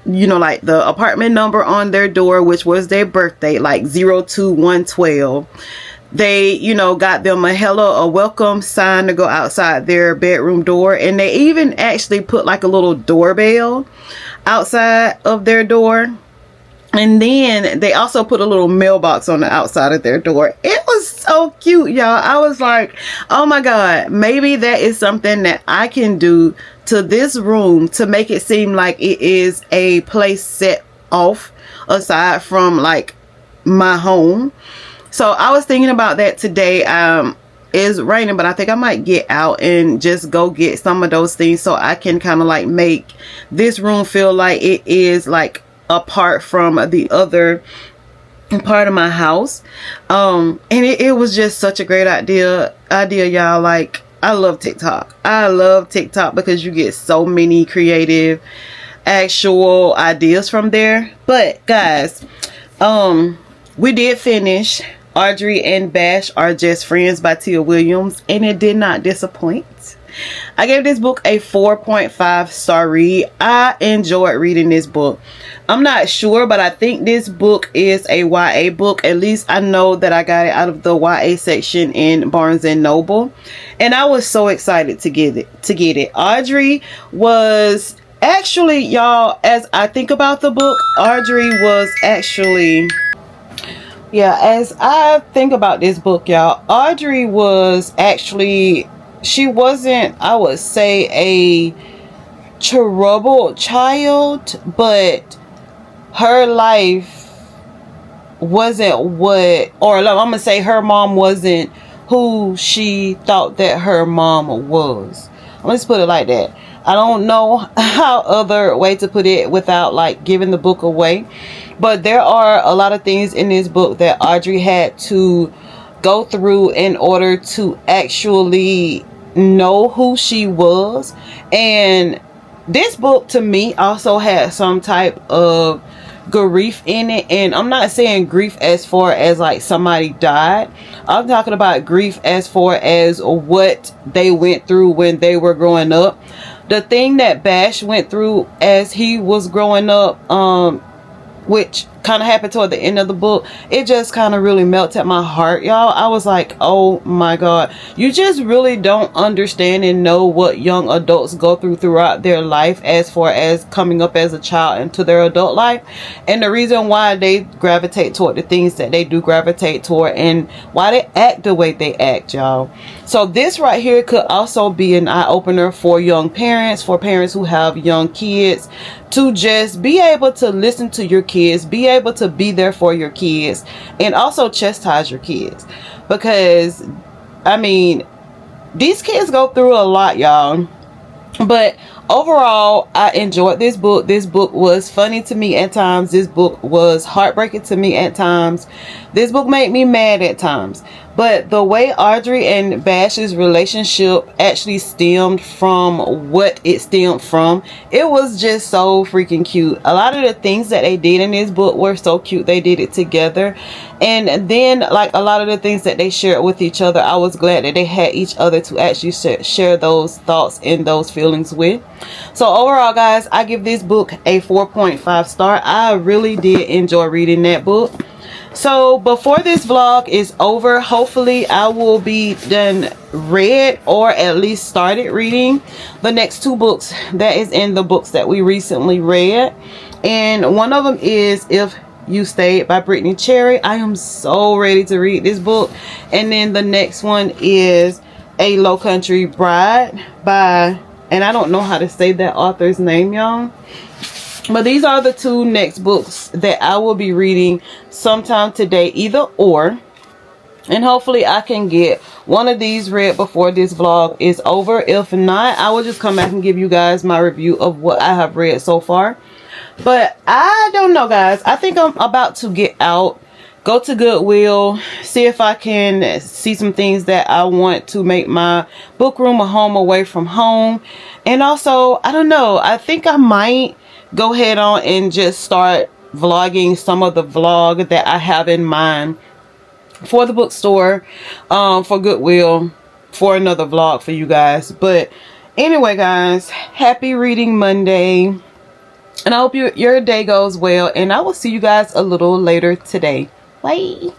you know, like the apartment number on their door, which was their birthday, like 02112. They, you know, got them a welcome sign to go outside their bedroom door, and they even actually put like a little doorbell outside of their door. And then they also put a little mailbox on the outside of their door. It was so cute, y'all. I was like, oh my God, maybe that is something that I can do to this room to make it seem like it is a place set off aside from like my home. So I was thinking about that today. It's raining, but I think I might get out and just go get some of those things so I can kind of like make this room feel like it is like apart from the other part of my house. And it was just such a great idea, y'all. Like, I love TikTok. I love TikTok because you get so many creative actual ideas from there. But guys, we did finish Audrey and Bash Are Just Friends by Tia Williams, and it did not disappoint. I gave this book a 4.5 star read. I enjoyed reading this book. I'm not sure, but I think this book is a YA book. At least I know that I got it out of the YA section in Barnes and Noble, and I was so excited to get it. Audrey was actually, y'all, as I think about the book, Audrey was actually, yeah, as I think about this book, y'all, Audrey was actually, she wasn't, I would say, a troubled child, but her life wasn't what, or I'm gonna say her mom wasn't who she thought that her mom was. Let's put it like that. I don't know how other way to put it without like giving the book away, but there are a lot of things in this book that Audrey had to go through in order to actually know who she was. And this book to me also had some type of grief in it, and I'm not saying grief as far as like somebody died. I'm talking about grief as far as what they went through when they were growing up. The thing that Bash went through as he was growing up, which kind of happened toward the end of the book, it just kind of really melted my heart, y'all. I was like, oh my god, you just really don't understand and know what young adults go through throughout their life as far as coming up as a child into their adult life, and the reason why they gravitate toward the things that they do gravitate toward, and why they act the way they act, y'all. So this right here could also be an eye-opener for young parents, for parents who have young kids, to just be able to listen to your kids, be able to be there for your kids, and also chastise your kids. Because, I mean, these kids go through a lot, y'all. But overall, I enjoyed this book. This book was funny to me at times. This book was heartbreaking to me at times. This book made me mad at times. But the way Audrey and Bash's relationship actually stemmed from what it stemmed from, it was just so freaking cute. A lot of the things that they did in this book were so cute. They did it together. And then, like, a lot of the things that they shared with each other, I was glad that they had each other to actually share those thoughts and those feelings with. So overall, guys, I give this book a 4.5 star. I really did enjoy reading that book. So before this vlog is over, hopefully I will be done read, or at least started reading, the next two books that is in the books that we recently read. And one of them is If You Stayed by Brittany Cherry. I am so ready to read this book. And then the next one is A Low Country Bride by, and I don't know how to say that author's name, y'all. But these are the two next books that I will be reading sometime today, either or. And hopefully I can get one of these read before this vlog is over. If not, I will just come back and give you guys my review of what I have read so far. But I don't know, guys. I think I'm about to get out, go to Goodwill, see if I can see some things that I want to make my book room a home away from home. And also, I don't know, I think I might go ahead on and just start vlogging some of the vlog that I have in mind for the bookstore, for Goodwill, for another vlog for you guys. But anyway, guys, happy reading Monday, and I hope your day goes well, and I will see you guys a little later today. Bye.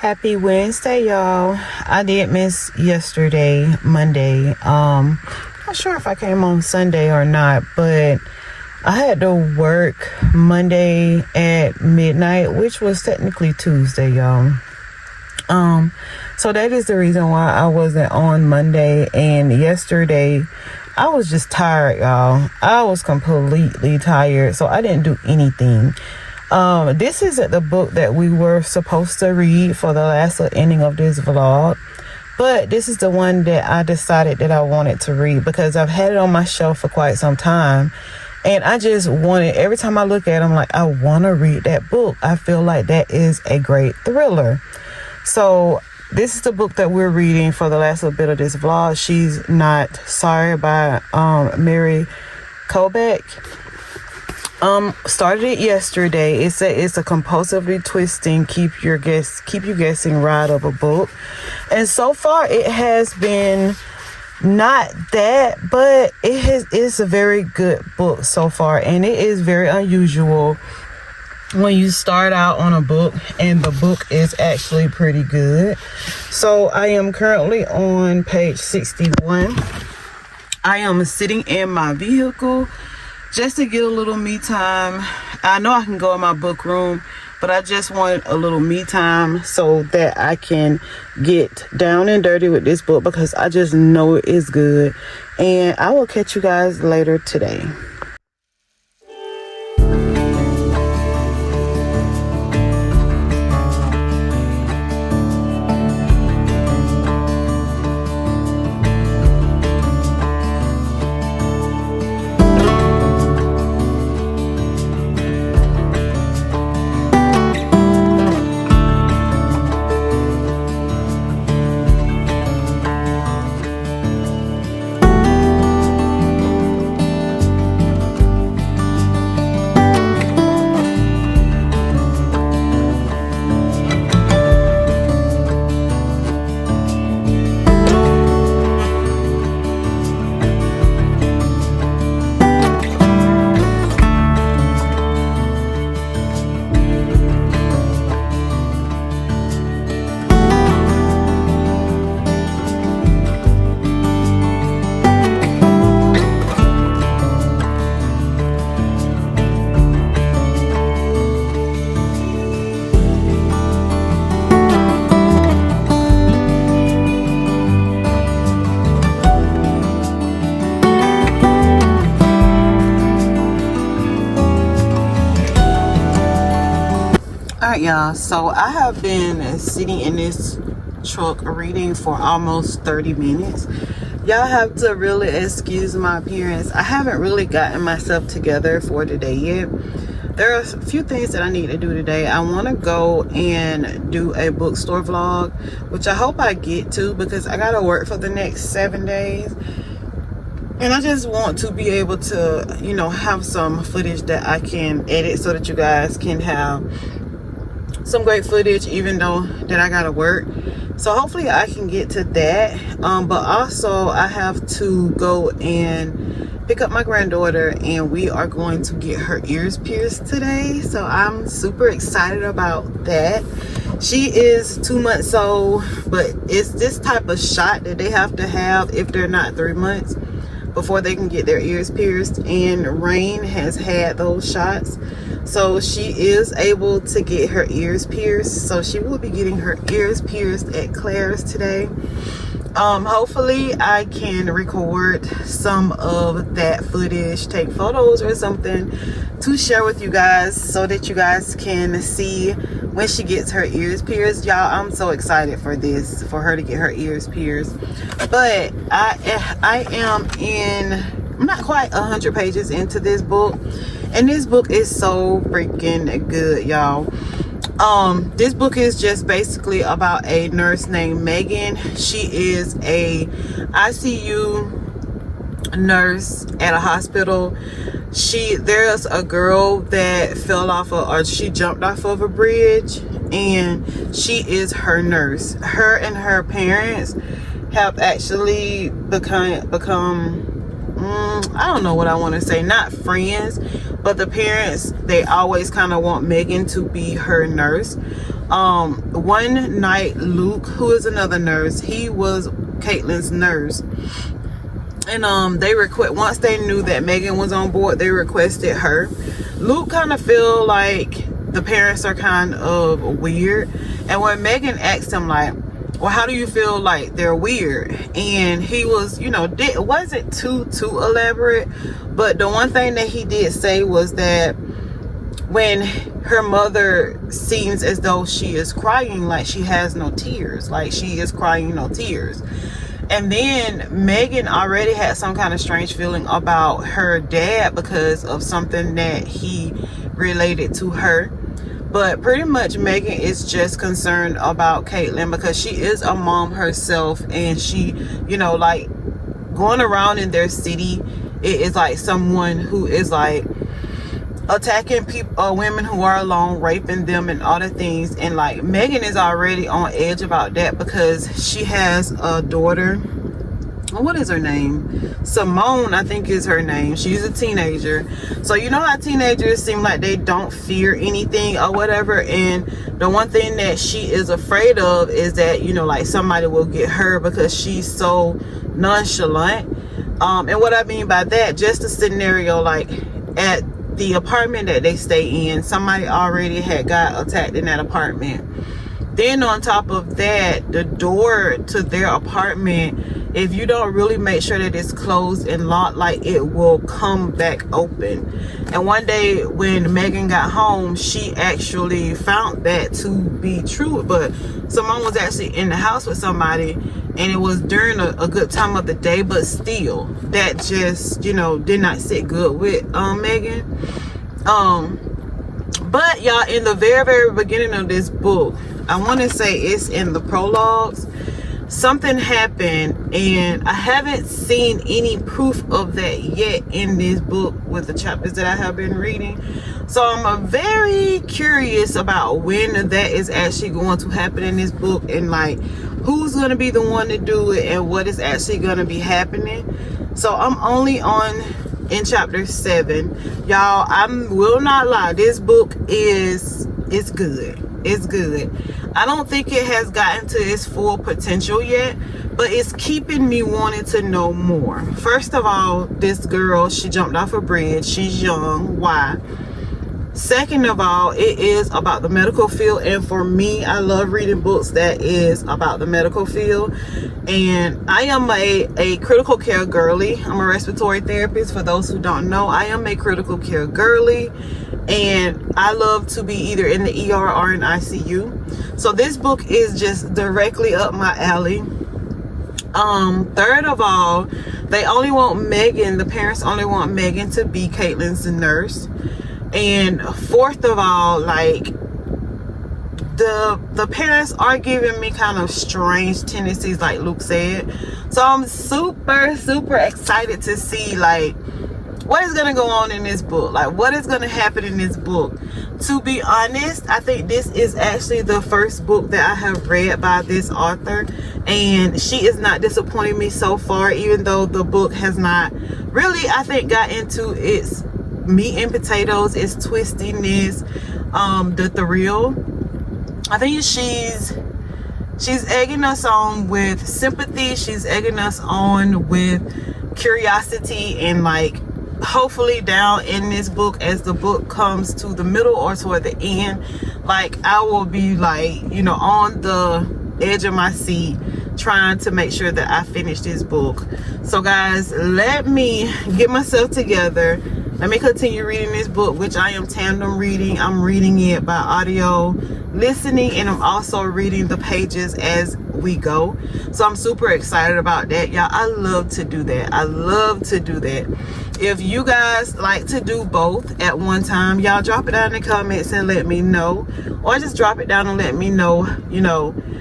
Happy Wednesday, y'all. I did miss yesterday, Monday. Not sure if I came on Sunday or not, but I had to work Monday at midnight, which was technically Tuesday, y'all. So that is the reason why I wasn't on Monday. And yesterday I was just tired, y'all. I was completely tired, so I didn't do anything. This isn't the book that we were supposed to read for the last ending of this vlog, but this is the one that I decided that I wanted to read because I've had it on my shelf for quite some time, and I just wanted, every time I look at it, I'm like, I want to read that book. I feel like that is a great thriller. So this is the book that we're reading for the last little bit of this vlog. She's Not Sorry by Mary Kobach. Started it yesterday. It's a compulsively twisting, keep you guessing ride of a book, and so far it has been not that, but it's a very good book so far, and it is very unusual when you start out on a book and the book is actually pretty good. So I am currently on page 61. I am sitting in my vehicle just to get a little me time. I know I can go in my book room, but I just want a little me time so that I can get down and dirty with this book because I just know it is good. And I will catch you guys later today. Alright, y'all, so I have been sitting in this truck reading for almost 30 minutes. Y'all have to really excuse my appearance. I haven't really gotten myself together for today yet. There are a few things that I need to do today. I want to go and do a bookstore vlog, which I hope I get to because I gotta work for the next 7 days. And I just want to be able to, you know, have some footage that I can edit so that you guys can have some great footage, even though that I gotta work. So hopefully I can get to that. But also I have to go and pick up my granddaughter, and we are going to get her ears pierced today. So I'm super excited about that. She is 2 months old, but it's this type of shot that they have to have if they're not 3 months before they can get their ears pierced, and Rain has had those shots, so she is able to get her ears pierced. So she will be getting her ears pierced at Claire's today. Hopefully I can record some of that footage, take photos or something to share with you guys so that you guys can see when she gets her ears pierced. Y'all, I'm so excited for this, for her to get her ears pierced. But I'm not quite 100 pages into this book, and this book is so freaking good, y'all. This book is just basically about a nurse named Megan. She is a ICU nurse at a hospital. There's a girl that she jumped off of a bridge, and she is her nurse. Her and her parents have actually become I don't know what I want to say, not friends, but the parents, they always kind of want Megan to be her nurse. One night, Luke, who is another nurse, he was Caitlin's nurse, and they once they knew that Megan was on board, they requested her. Luke kind of feel like the parents are kind of weird, and when Megan asked him like, well, how do you feel like they're weird, and he was, it wasn't too elaborate, but the one thing that he did say was that when her mother seems as though she is crying, like she has no tears, like she is crying no tears. And then Megan already had some kind of strange feeling about her dad because of something that he related to her. But pretty much Megan is just concerned about Caitlin because she is a mom herself, and she, like going around in their city, it is like someone who is like attacking people, women who are alone, raping them and all the things. And like Megan is already on edge about that because she has a daughter. What is her name? Simone, I think is her name. She's a teenager. So you know how teenagers seem like they don't fear anything or whatever, and the one thing that she is afraid of is that, like somebody will get her because she's so nonchalant. And what I mean by that, just a scenario, like at the apartment that they stay in, somebody already had got attacked in that apartment. Then on top of that, the door to their apartment, if you don't really make sure that it's closed and locked, like it will come back open. And one day when Megan got home, she actually found that to be true, but someone was actually in the house with somebody, and it was during a good time of the day, but still that just, did not sit good with Megan. But y'all, in the very, very beginning of this book, I want to say it's in the prologues, something happened, and I haven't seen any proof of that yet in this book with the chapters that I have been reading. So I'm very curious about when that is actually going to happen in this book, and like who's going to be the one to do it and what is actually going to be happening. So I'm only in chapter 7, y'all. I will not lie, this book it's good. It's good. I don't think it has gotten to its full potential yet, but it's keeping me wanting to know more. First of all, this girl, she jumped off a bridge. She's young. Why? Second of all, it is about the medical field, and for me, I love reading books that is about the medical field. And I am a critical care girly. I'm a respiratory therapist. For those who don't know, I am a critical care girly, and I love to be either in the ER or in ICU. So this book is just directly up my alley. Third of all, they only want Megan, the parents only want Megan to be Caitlin's nurse. And fourth of all, like the parents are giving me kind of strange tendencies, like Luke said. So I'm super excited to see like what is going to go on in this book, like what is going to happen in this book. To be honest, I think this is actually the first book that I have read by this author, and she is not disappointing me so far, even though the book has not really, I think, got into its meat and potatoes, its twistiness, the thrill. I think she's egging us on with sympathy. She's egging us on with curiosity, and like hopefully down in this book, as the book comes to the middle or toward the end, like I will be like, on the edge of my seat trying to make sure that I finish this book. So guys, let me get myself together. Let me continue reading this book, which I am tandem reading. I'm reading it by audio listening, and I'm also reading the pages as we go. So I'm super excited about that, y'all. I love to do that. I love to do that. If you guys like to do both at one time, y'all drop it down in the comments and let me know, or just drop it down and let me know,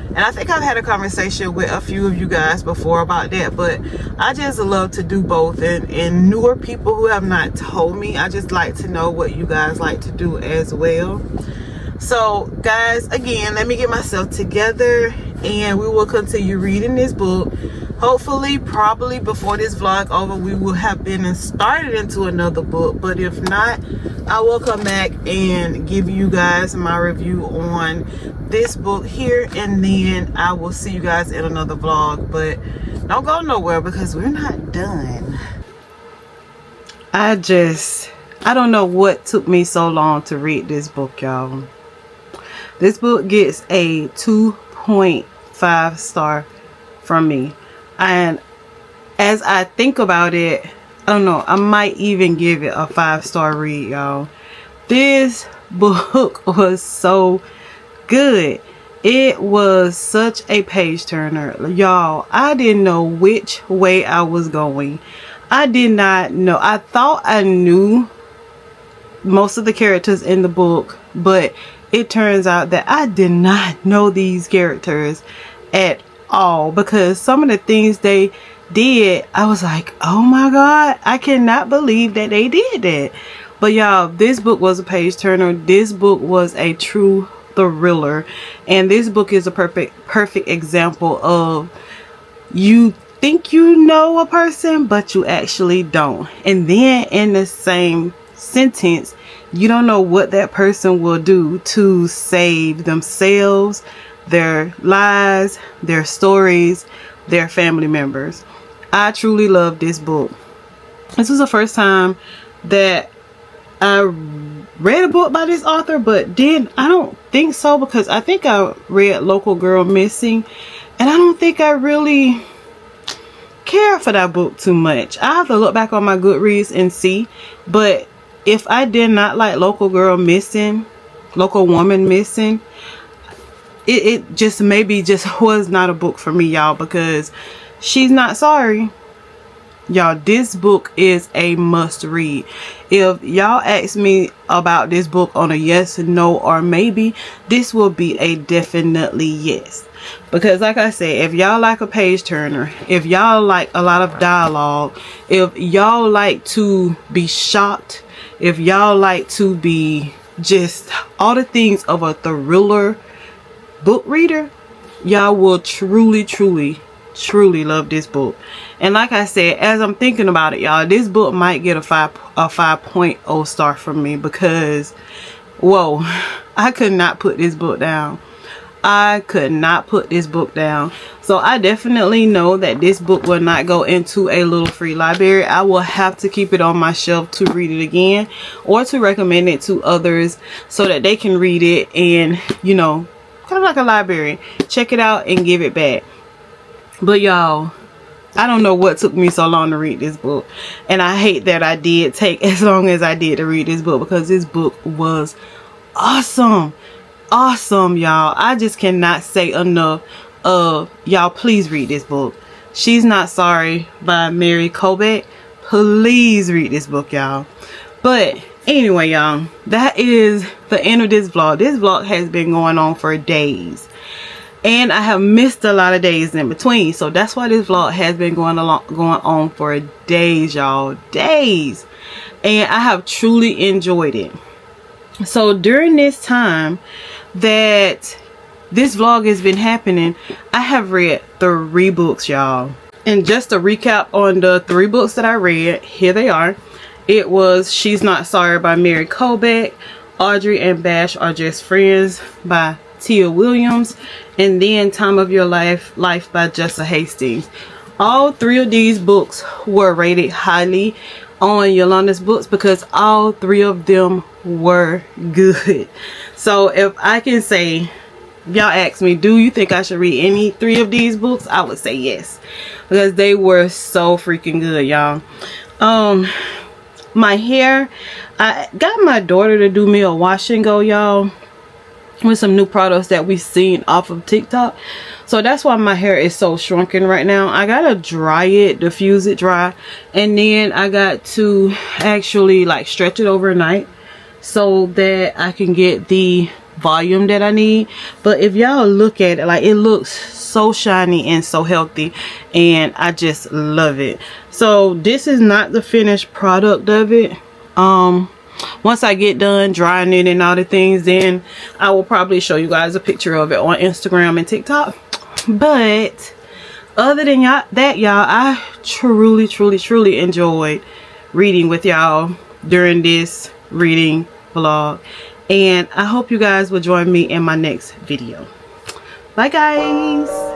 and I think I've had a conversation with a few of you guys before about that, but I just love to do both. And newer people who have not told me, I just like to know what you guys like to do as well. So guys, again, let me get myself together and we will continue reading this book. Hopefully, probably before this vlog over, we will have been started into another book. But if not, I will come back and give you guys my review on this book here, and then I will see you guys in another vlog. But don't go nowhere because we're not done. I don't know what took me so long to read this book, y'all. This book gets a 2.5 star from me. And as I think about it, I don't know, I might even give it a 5-star read, y'all. This book was so good. It was such a page turner, y'all. I didn't know which way I was going. I did not know. I thought I knew most of the characters in the book, but it turns out that I did not know these characters at all, because some of the things they did, I was like, oh my god, I cannot believe that they did that. But y'all, this book was a page turner. This book was a true thriller, and this book is a perfect example of, you think you know a person but you actually don't, and then in the same sentence you don't know what that person will do to save themselves, their lives, their stories, their family members. I truly love this book. This was the first time that I read a book by this author, but then I don't think so, because I think I read Local Girl Missing, and I don't think I really care for that book too much. I have to look back on my Goodreads and see, but if I did not like Local Woman Missing, it just maybe just was not a book for me, y'all, because She's Not Sorry, y'all, this book is a must read. If y'all ask me about this book on a yes, no, or maybe, this will be a definitely yes. Because like I said, if y'all like a page turner, if y'all like a lot of dialogue, if y'all like to be shocked, if y'all like to be just all the things of a thriller book reader, y'all will truly love this book. And like I said, as I'm thinking about it, y'all, this book might get a 5.0 star from me, because whoa, I could not put this book down. I could not put this book down. So I definitely know that this book will not go into a little free library. I will have to keep it on my shelf to read it again, or to recommend it to others so that they can read it and, you know, kind of like a library, check it out and give it back. But y'all, I don't know what took me so long to read this book, and I hate that I did take as long as I did to read this book, because this book was awesome. Awesome, y'all. I just cannot say enough of, y'all, please read this book. She's Not Sorry by Mary Colbeck. Please read this book, y'all. But anyway, y'all, that is the end of this vlog. This vlog has been going on for days, and I have missed a lot of days in between, so that's why this vlog has been going on for days, y'all. Days. And I have truly enjoyed it. So during this time that this vlog has been happening, I have read 3 books, y'all. And just to recap on the 3 books that I read, here they are. It was She's Not Sorry by Mary Colbeck, Audrey and Bash Are Just Friends by Tia Williams, and then Time of Your Life by Jessa Hastings. All 3 of these books were rated highly on Yolanda's books, because all 3 of them were good. So if I can say, if y'all ask me, do you think I should read any 3 of these books, I would say yes, because they were so freaking good, y'all. My hair, I got my daughter to do me a wash and go, y'all, with some new products that we've seen off of TikTok. So that's why my hair is so shrunken right now. I gotta dry it, diffuse it dry, and then I got to actually like stretch it overnight so that I can get the volume that I need. But if y'all look at it, like, it looks so shiny and so healthy, and I just love it. So this is not the finished product of it. Once I get done drying it and all the things, then I will probably show you guys a picture of it on Instagram and TikTok. But other than that, y'all, I truly enjoyed reading with y'all during this reading vlog, and I hope you guys will join me in my next video. Bye guys.